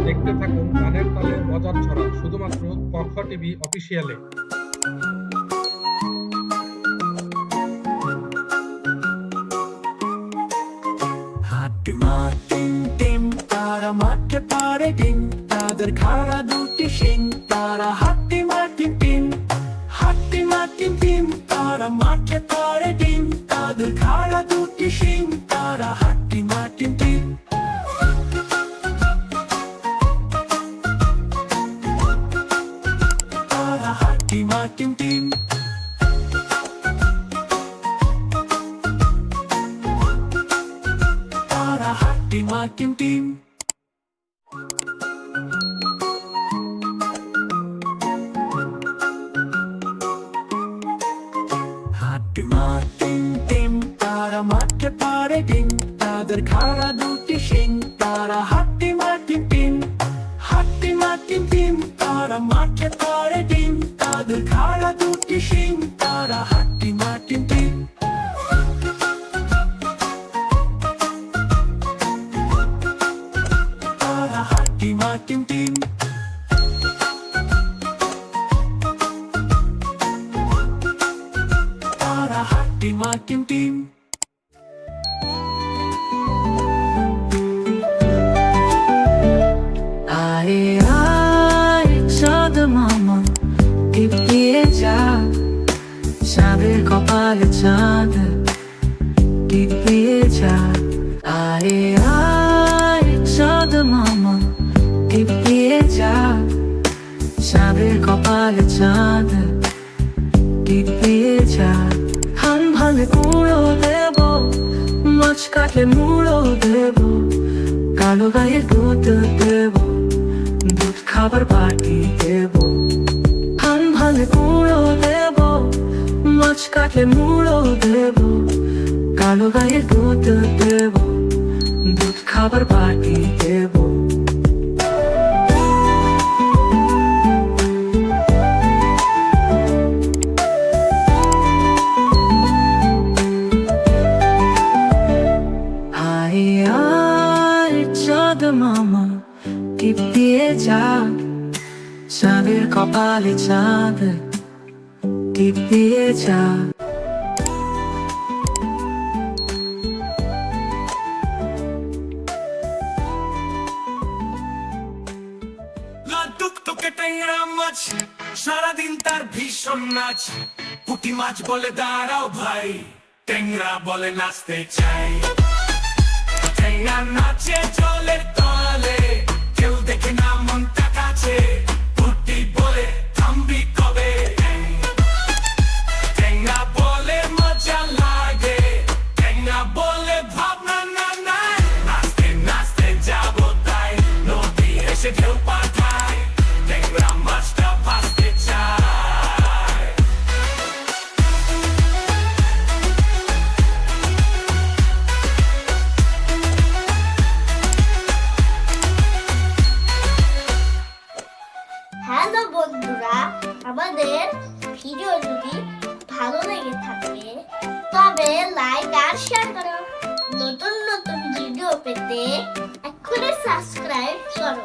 দেখতে থাকুন গানের তালে মজার ছড়া শুধুমাত্র কক্ষ টিভি অফিসিয়ালে। হাট্টি মাটিম টিম তারা মাঠে পারে ডিম, তাদের খাড়া দুটি শিং তারা হাট্টি মাটিম টিম। হাট্টি মাটিম টিম তারা মাঠে পারে ডিম, তাদের খাড়া দুটি শিং তারা হাট্টি মাটিম টিম। তারা হাট্টি মাটিম টিম। তারা হাট্টি মাটিম টিম। হাট্টি মাটিম টিম তারা মাঠে পারে ডিম, তাদের খাড়া দুটি শিং তারা হাট্টি মাটিম টিম। হাট্টি মাটিম টিম তারা মাঠে পারে ডিম, তাদের খাড়া দুটি শিং তারা হাট্টি মাটিম টিম। তারা হাট্টি মাটিম টিম। তারা হাট্টি মাটিম টিম। আরে আয় চাঁদ মামা টিপিয়ে যা, চাঁদের কপালে চাঁদ টিপিয়ে যা। আরে আয় চাঁদ মামা টিপিয়ে যা, চাঁদের কপালে চাঁদ টিপিয়ে যা। ধান ভালে কুড়ো দেব, মাছ কাটলে মুড়ো দেব, কালো গায়ে দুধ দেব, দুধ খাবার বাটি দেব। ধান ভালে কুড়ো দেব, মাছ কাটলে মুড়ো দেব, কালো গায়ে দুধ দেব, দুধ খাবার বাটি দেব। আয় আয় চাঁদ মামা টিপিয়ে যা, চাঁদের কপালে চাঁদ টিপিয়ে যা। টুকটুকে ট্যাংরা মাছ সারাদিন তার ভীষণ নাচ, পুঁটি মাছ বলে দাঁড়াও ভাই, ট্যাংরা বলে নাচতে চাই। ট্যাংরা নাচে জলের তলে, কেউ দেখে না মনটা কাছে, পুঁটি বলে থামবি কবে। ট্যাংরা বলে মজা লাগে, ট্যাংরা বলে ভাবনা না নাই, নাচতে নাচতে যাবো তাই, নদী এসে ঢেউ পাঠায়, ট্যাংরা মাছটা ভাসতে চায়। হ্যালো বন্ধুরা, আমাদের ভিডিও যদি ভালো লেগে থাকে তবে লাইক আর শেয়ার করো। নতুন নতুন ভিডিও পেতে এক্ষুনি সাবস্ক্রাইব করো।